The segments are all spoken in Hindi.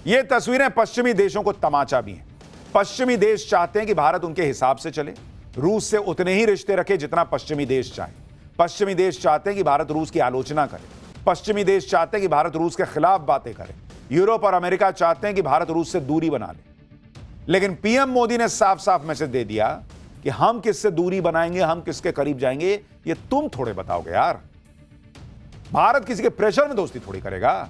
ये तस्वीरें पश्चिमी देशों को तमाचा भी हैं। पश्चिमी देश चाहते हैं कि भारत उनके हिसाब से चले, रूस से उतने ही रिश्ते रखे जितना पश्चिमी देश चाहे। पश्चिमी देश चाहते हैं कि भारत रूस की आलोचना करे। पश्चिमी देश चाहते हैं कि भारत रूस के खिलाफ बातें करे। यूरोप और अमेरिका चाहते हैं कि भारत रूस से दूरी बना ले। लेकिन पीएम मोदी ने साफ साफ मैसेज दे दिया कि हम किससे दूरी बनाएंगे, हम किसके करीब जाएंगे, ये तुम थोड़े बताओगे यार। भारत किसी के प्रेशर में दोस्ती थोड़ी करेगा।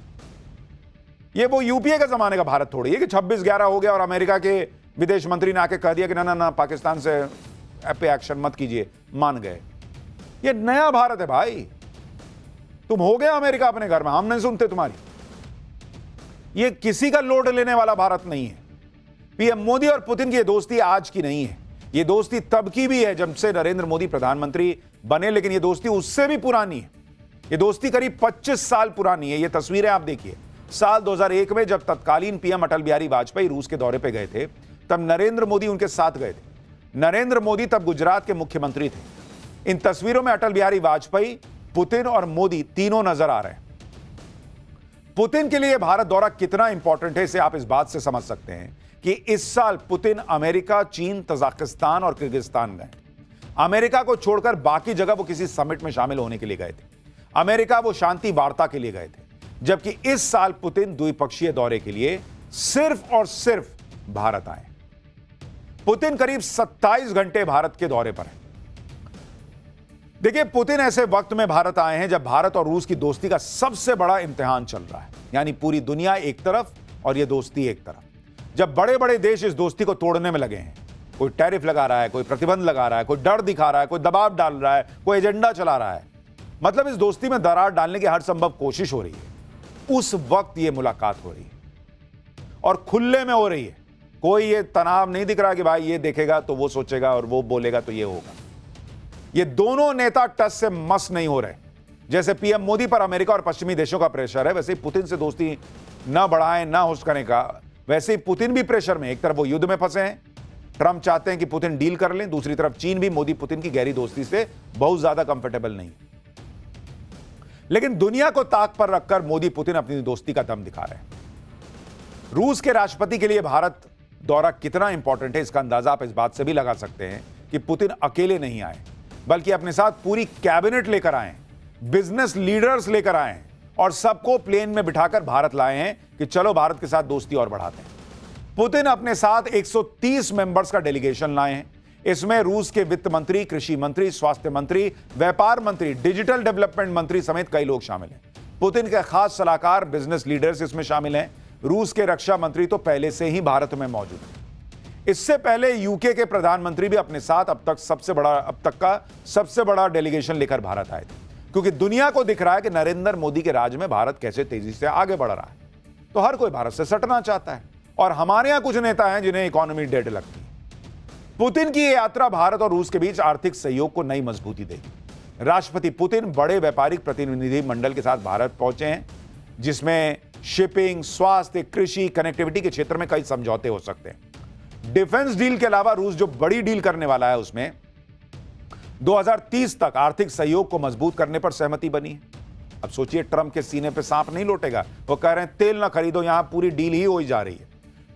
ये वो यूपीए के जमाने का भारत थोड़ी है कि 26-11 हो गया और अमेरिका के विदेश मंत्री ने आके कह दिया कि ना ना ना पाकिस्तान से पे एक्शन मत कीजिए, मान गए। ये नया भारत है भाई। तुम हो गए अमेरिका अपने घर में, हम नहीं सुनते तुम्हारी। ये किसी का लोड लेने वाला भारत नहीं है। पीएम मोदी और पुतिन की दोस्ती आज की नहीं है। ये दोस्ती तब की भी है जब से नरेंद्र मोदी प्रधानमंत्री बने, लेकिन ये दोस्ती उससे भी पुरानी है। ये दोस्ती करीब 25 साल पुरानी है। ये तस्वीरें आप देखिए। साल 2001 में जब तत्कालीन पीएम अटल बिहारी वाजपेयी रूस के दौरे पे गए थे, तब नरेंद्र मोदी उनके साथ गए थे। नरेंद्र मोदी तब गुजरात के मुख्यमंत्री थे। इन तस्वीरों में अटल बिहारी वाजपेयी, पुतिन और मोदी तीनों नजर आ रहे हैं। पुतिन के लिए भारत दौरा कितना इंपॉर्टेंट है, इसे आप इस बात से समझ सकते हैं कि इस साल पुतिन अमेरिका, चीन, तजाकिस्तान और किर्गिस्तान गए। अमेरिका को छोड़कर बाकी जगह वो किसी समिट में शामिल होने के लिए गए थे। अमेरिका वो शांति वार्ता के लिए गए थे, जबकि इस साल पुतिन द्विपक्षीय दौरे के लिए सिर्फ और सिर्फ भारत आए। पुतिन करीब 27 घंटे भारत के दौरे पर है। देखिए, पुतिन ऐसे वक्त में भारत आए हैं जब भारत और रूस की दोस्ती का सबसे बड़ा इम्तिहान चल रहा है। यानी पूरी दुनिया एक तरफ और ये दोस्ती एक तरफ। जब बड़े बड़े देश इस दोस्ती को तोड़ने में लगे हैं, कोई टैरिफ लगा रहा है, कोई प्रतिबंध लगा रहा है, कोई डर दिखा रहा है, कोई दबाव डाल रहा है, कोई एजेंडा चला रहा है, मतलब इस दोस्ती में दरार डालने की हर संभव कोशिश हो रही है, उस वक्त ये मुलाकात हो रही है और खुले में हो रही है। कोई ये तनाव नहीं दिख रहा कि भाई ये देखेगा तो वो सोचेगा और वो बोलेगा तो ये होगा। ये दोनों नेता टस से मस नहीं हो रहे। जैसे पीएम मोदी पर अमेरिका और पश्चिमी देशों का प्रेशर है, वैसे ही पुतिन से दोस्ती ना बढ़ाएं, ना हुस्कने का, वैसे ही पुतिन भी प्रेशर में। एक तरफ वो युद्ध में फंसे हैं, ट्रंप चाहते हैं कि पुतिन डील कर लें, दूसरी तरफ चीन भी मोदी पुतिन की गहरी दोस्ती से बहुत ज्यादा कंफर्टेबल नहीं। लेकिन दुनिया को ताक पर रखकर मोदी पुतिन अपनी दोस्ती का दम दिखा रहे हैं। रूस के राष्ट्रपति के लिए भारत दौरा कितना इंपॉर्टेंट है, इसका अंदाजा आप इस बात से भी लगा सकते हैं कि पुतिन अकेले नहीं आए, बल्कि अपने साथ पूरी कैबिनेट लेकर आए, बिजनेस लीडर्स लेकर आए और सबको प्लेन में बिठाकर भारत लाए हैं कि चलो भारत के साथ दोस्ती और बढ़ाते हैं। पुतिन अपने साथ 130 मेंबर्स का डेलीगेशन लाए हैं। इसमें रूस के वित्त मंत्री, कृषि मंत्री, स्वास्थ्य मंत्री, व्यापार मंत्री, डिजिटल डेवलपमेंट मंत्री समेत कई लोग शामिल हैं। पुतिन के खास सलाहकार, बिजनेस लीडर्स इसमें शामिल हैं। रूस के रक्षा मंत्री तो पहले से ही भारत में मौजूद हैं। इससे पहले यूके के प्रधानमंत्री भी अपने साथ अब तक का सबसे बड़ा डेलीगेशन लेकर भारत आए थे, क्योंकि दुनिया को दिख रहा है कि नरेंद्र मोदी के राज में भारत कैसे तेजी से आगे बढ़ रहा है। तो हर कोई भारत से सटना चाहता है और हमारे यहां कुछ नेता हैं जिन्हें इकोनॉमी डेड लगती है। पुतिन की यह यात्रा भारत और रूस के बीच आर्थिक सहयोग को नई मजबूती देगी। राष्ट्रपति पुतिन बड़े व्यापारिक प्रतिनिधि मंडल के साथ भारत पहुंचे हैं, जिसमें शिपिंग, स्वास्थ्य, कृषि, कनेक्टिविटी के क्षेत्र में कई समझौते हो सकते हैं। डिफेंस डील के अलावा रूस जो बड़ी डील करने वाला है, उसमें 2030 तक आर्थिक सहयोग को मजबूत करने पर सहमति बनी है। अब सोचिए, ट्रंप के सीने पे सांप नहीं लौटेगा। वो कह रहे हैं तेल ना खरीदो, यहां पूरी डील ही हो जा रही है।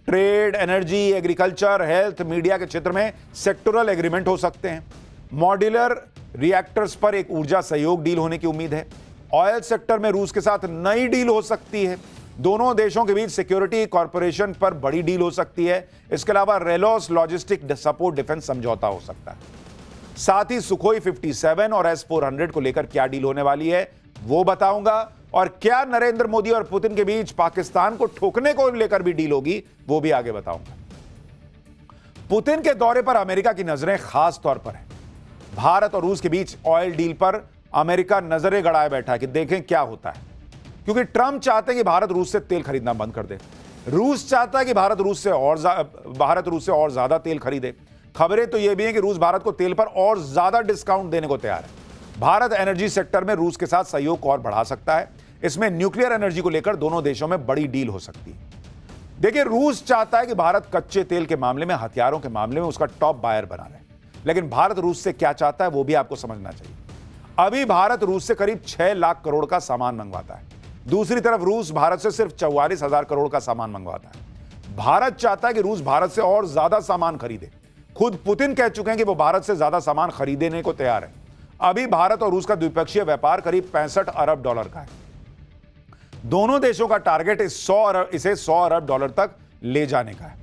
Trade, energy, agriculture, health, media के क्षेत्र में सेक्टोरल एग्रीमेंट हो सकते हैं। मॉड्यूलर रिएक्टर्स पर एक ऊर्जा सहयोग डील होने की उम्मीद है। ऑयल सेक्टर में रूस के साथ नई डील हो सकती है। दोनों देशों के बीच सिक्योरिटी कॉर्पोरेशन पर बड़ी डील हो सकती है। इसके अलावा रेलोस लॉजिस्टिक सपोर्ट डिफेंस समझौता हो सकता है। साथ ही सुखोई 57 और S-400 को लेकर क्या डील होने वाली है वो बताऊंगा, और क्या नरेंद्र मोदी और पुतिन के बीच पाकिस्तान को ठोकने को लेकर भी डील होगी वो भी आगे बताऊंगा। पुतिन के दौरे पर अमेरिका की नजरें खास तौर पर है। भारत और रूस के बीच ऑयल डील पर अमेरिका नजरें गड़ाए बैठा है कि देखें क्या होता है, क्योंकि ट्रंप चाहते हैं कि भारत रूस से तेल खरीदना बंद कर दे। रूस चाहता है कि भारत रूस से और ज्यादा तेल खरीदे। खबरें तो यह भी हैं कि रूस भारत को तेल पर और ज्यादा डिस्काउंट देने को तैयार है। भारत एनर्जी सेक्टर में रूस के साथ सहयोग को और बढ़ा सकता है। इसमें न्यूक्लियर एनर्जी को लेकर दोनों देशों में बड़ी डील हो सकती है। देखिए, रूस चाहता है कि भारत कच्चे तेल के मामले में, हथियारों के मामले में उसका टॉप बायर बना रहे, लेकिन भारत रूस से क्या चाहता है वो भी आपको समझना चाहिए। अभी भारत रूस से करीब 6 लाख करोड़ का सामान मंगवाता है, दूसरी तरफ रूस भारत से सिर्फ 44,000 करोड़ का सामान मंगवाता है। भारत चाहता है कि रूस भारत से और ज्यादा सामान खरीदे। खुद पुतिन कह चुके हैं कि वो भारत से ज्यादा सामान खरीदने को तैयार है। अभी भारत और रूस का द्विपक्षीय व्यापार करीब 65 अरब डॉलर का है। दोनों देशों का टारगेट इसे 100 अरब डॉलर तक ले जाने का है।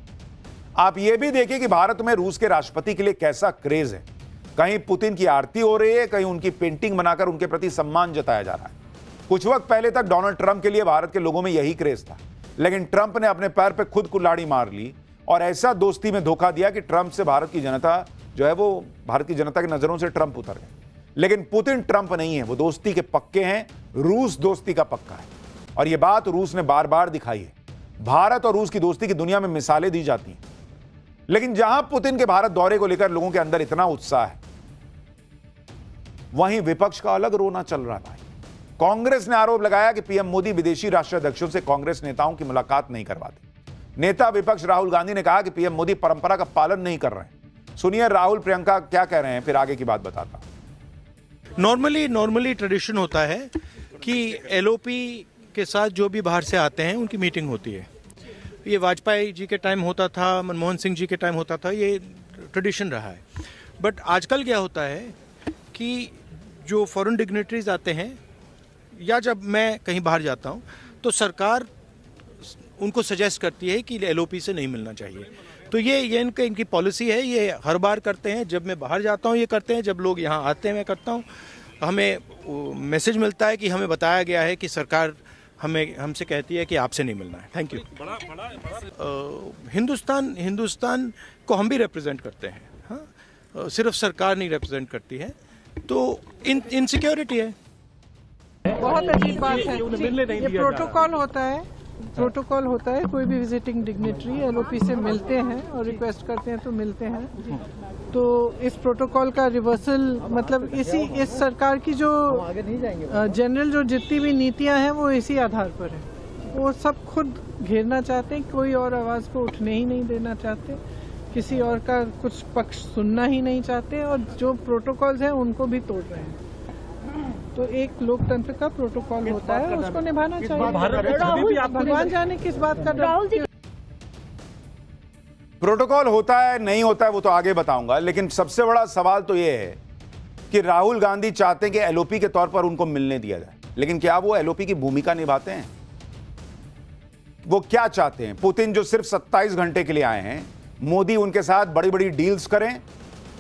आप यह भी देखिए कि भारत में रूस के राष्ट्रपति के लिए कैसा क्रेज है। कहीं पुतिन की आरती हो रही है, कहीं उनकी पेंटिंग बनाकर उनके प्रति सम्मान जताया जा रहा है। कुछ वक्त पहले तक डोनाल्ड ट्रंप के लिए भारत के लोगों में यही क्रेज था, लेकिन ट्रंप ने अपने पैर पे खुद कुल्हाड़ी मार ली और ऐसा दोस्ती में धोखा दिया कि ट्रंप से भारत की जनता जो है वो भारत की जनता की नजरों से ट्रंप उतर गए। लेकिन पुतिन ट्रंप नहीं है, वो दोस्ती के पक्के हैं। रूस दोस्ती का पक्का है और यह बात रूस ने बार बार दिखाई है। भारत और रूस की दोस्ती की दुनिया में मिसालें दी जाती हैं, लेकिन जहां पुतिन के भारत दौरे को लेकर लोगों के अंदर इतना उत्साह है, वहीं विपक्ष का अलग रोना चल रहा है। कांग्रेस ने आरोप लगाया कि पीएम मोदी विदेशी राष्ट्राध्यक्षों से कांग्रेस नेताओं की मुलाकात नहीं करवाते। नेता विपक्ष राहुल गांधी ने कहा कि पीएम मोदी परंपरा का पालन नहीं कर रहे हैं। सुनिए राहुल प्रियंका क्या कह रहे हैं, फिर आगे की बात बताता। नॉर्मली ट्रेडिशन होता है कि एलओपी के साथ जो भी बाहर से आते हैं उनकी मीटिंग होती है। ये वाजपेयी जी के टाइम होता था, मनमोहन सिंह जी के टाइम होता था, ये ट्रेडिशन रहा है। बट आजकल क्या होता है कि जो फॉरेन डिग्नेटरीज आते हैं या जब मैं कहीं बाहर जाता हूं तो सरकार उनको सजेस्ट करती है कि एलओपी से नहीं मिलना चाहिए। तो ये इनकी पॉलिसी है, ये हर बार करते हैं। जब मैं बाहर जाता हूं ये करते हैं, जब लोग यहाँ आते हैं मैं करता हूं। हमें मैसेज मिलता है कि हमें बताया गया है कि सरकार हमसे कहती है कि आपसे नहीं मिलना है। Thank you. हिंदुस्तान को हम भी रिप्रेजेंट करते हैं। हाँ, सिर्फ सरकार नहीं रिप्रेजेंट करती है, तो इनसिक्योरिटी है। बहुत अजीब बात है। ये प्रोटोकॉल होता है। कोई भी विजिटिंग डिग्नेटरी एलओपी से मिलते हैं और रिक्वेस्ट करते हैं तो मिलते हैं। तो इस प्रोटोकॉल का रिवर्सल मतलब इस सरकार की जो जनरल जो जितनी भी नीतियां हैं वो इसी आधार पर है। वो सब खुद घेरना चाहते हैं, कोई और आवाज़ को उठने ही नहीं देना चाहते, किसी और का कुछ पक्ष सुनना ही नहीं चाहते और जो प्रोटोकॉल्स हैं उनको भी तोड़ रहे हैं। तो एक लोकतंत्र का प्रोटोकॉल होता है, उसको निभाना चाहिए। भगवान जाने किस बात का प्रोटोकॉल होता है नहीं होता है वो तो आगे बताऊंगा, लेकिन सबसे बड़ा सवाल तो यह है कि राहुल गांधी चाहते हैं कि एलओपी के तौर पर उनको मिलने दिया जाए, लेकिन क्या वो एलओपी की भूमिका निभाते हैं? वो क्या चाहते हैं? पुतिन जो सिर्फ 27 घंटे के लिए आए हैं, मोदी उनके साथ बड़ी बड़ी डील्स करें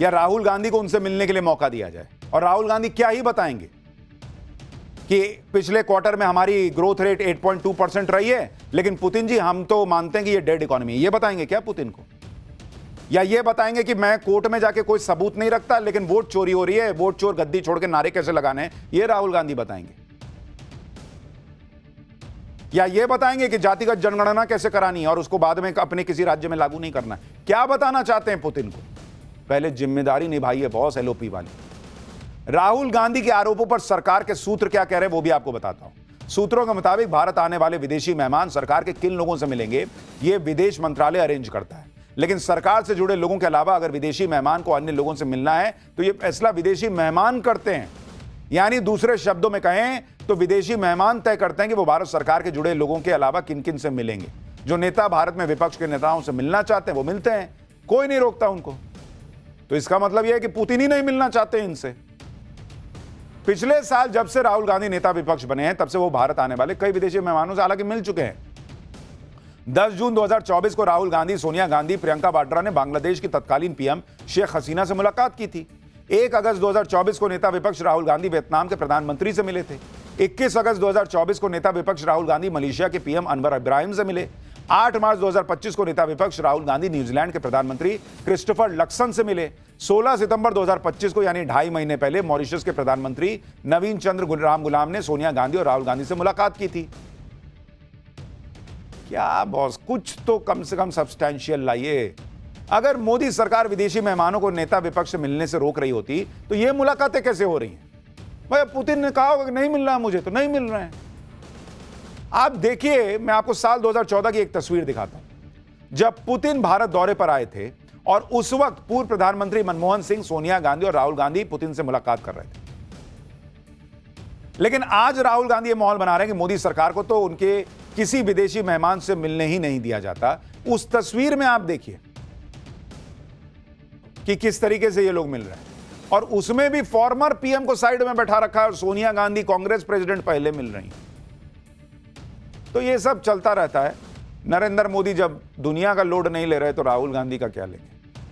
या राहुल गांधी को उनसे मिलने के लिए मौका दिया जाए? और राहुल गांधी क्या ही बताएंगे कि पिछले क्वार्टर में हमारी ग्रोथ रेट 8.2% रही है, लेकिन पुतिन जी हम तो मानते हैं कि ये डेड इकोनॉमी है। ये बताएंगे क्या पुतिन को? या ये बताएंगे कि मैं कोर्ट में जाके कोई सबूत नहीं रखता, लेकिन वोट चोरी हो रही है, वोट चोर गद्दी छोड़ के नारे कैसे लगाने हैं, ये राहुल गांधी बताएंगे? या ये बताएंगे कि जातिगत जनगणना कैसे करानी है और उसको बाद में अपने किसी राज्य में लागू नहीं करना है? क्या बताना चाहते हैं पुतिन को? पहले जिम्मेदारी निभाइए बॉस एलओपी वाली। राहुल गांधी के आरोपों पर सरकार के सूत्र क्या कह रहे हैं वो भी आपको बताता हूं। सूत्रों के मुताबिक भारत आने वाले विदेशी मेहमान सरकार के किन लोगों से मिलेंगे, ये विदेश मंत्रालय अरेंज करता है। लेकिन सरकार से जुड़े लोगों के अलावा अगर विदेशी मेहमान को अन्य लोगों से मिलना है तो यह फैसला विदेशी मेहमान करते हैं। यानी दूसरे शब्दों में कहें तो विदेशी मेहमान तय करते हैं कि वो भारत सरकार के जुड़े लोगों के अलावा किन किन से मिलेंगे। जो नेता भारत में विपक्ष के नेताओं से मिलना चाहते हैं वो मिलते हैं, कोई नहीं रोकता उनको। तो इसका मतलब यह है कि पुतिन ही नहीं मिलना चाहते इनसे। पिछले साल जब से राहुल गांधी नेता विपक्ष बने हैं तब से वो भारत आने वाले कई विदेशी मेहमानों से हालांकि मिल चुके हैं। 10 जून 2024 को राहुल गांधी, सोनिया गांधी, प्रियंका वाड्रा ने बांग्लादेश की तत्कालीन पीएम शेख हसीना से मुलाकात की थी। 1 अगस्त 2024 को नेता विपक्ष राहुल गांधी वियतनाम के प्रधानमंत्री से मिले थे। 21 अगस्त 2024 को नेता विपक्ष राहुल गांधी मलेशिया के पीएम अनवर इब्राहिम से मिले। 8 मार्च 2025 को नेता विपक्ष राहुल गांधी न्यूजीलैंड के प्रधानमंत्री क्रिस्टोफर लक्सन से मिले। 16 सितंबर 2025 को यानी 2.5 महीने पहले मॉरिशस के प्रधानमंत्री नवीन चंद्र राम गुलाम ने सोनिया गांधी और राहुल गांधी से मुलाकात की थी। क्या बॉस, कुछ तो कम से कम सब्सटैंशियल लाइए। अगर मोदी सरकार विदेशी मेहमानों को नेता विपक्ष से मिलने से रोक रही होती तो ये मुलाकातें कैसे हो रही हैं? भाई पुतिन ने कहा होगा कि नहीं मिल रहा है मुझे, तो नहीं मिल रहे हैं। आप देखिए, मैं आपको साल 2014 की एक तस्वीर दिखाता हूं जब पुतिन भारत दौरे पर आए थे और उस वक्त पूर्व प्रधानमंत्री मनमोहन सिंह, सोनिया गांधी और राहुल गांधी पुतिन से मुलाकात कर रहे थे। लेकिन आज राहुल गांधी ये माहौल बना रहे हैं कि मोदी सरकार को तो उनके किसी विदेशी मेहमान से मिलने ही नहीं दिया जाता। उस तस्वीर में आप देखिए कि किस तरीके से ये लोग मिल रहे हैं, और उसमें भी फॉर्मर पीएम को साइड में बैठा रखा है और सोनिया गांधी कांग्रेस प्रेसिडेंट पहले मिल रही हैं। तो ये सब चलता रहता है। नरेंद्र मोदी जब दुनिया का लोड नहीं ले रहे तो राहुल गांधी का क्या लेंगे।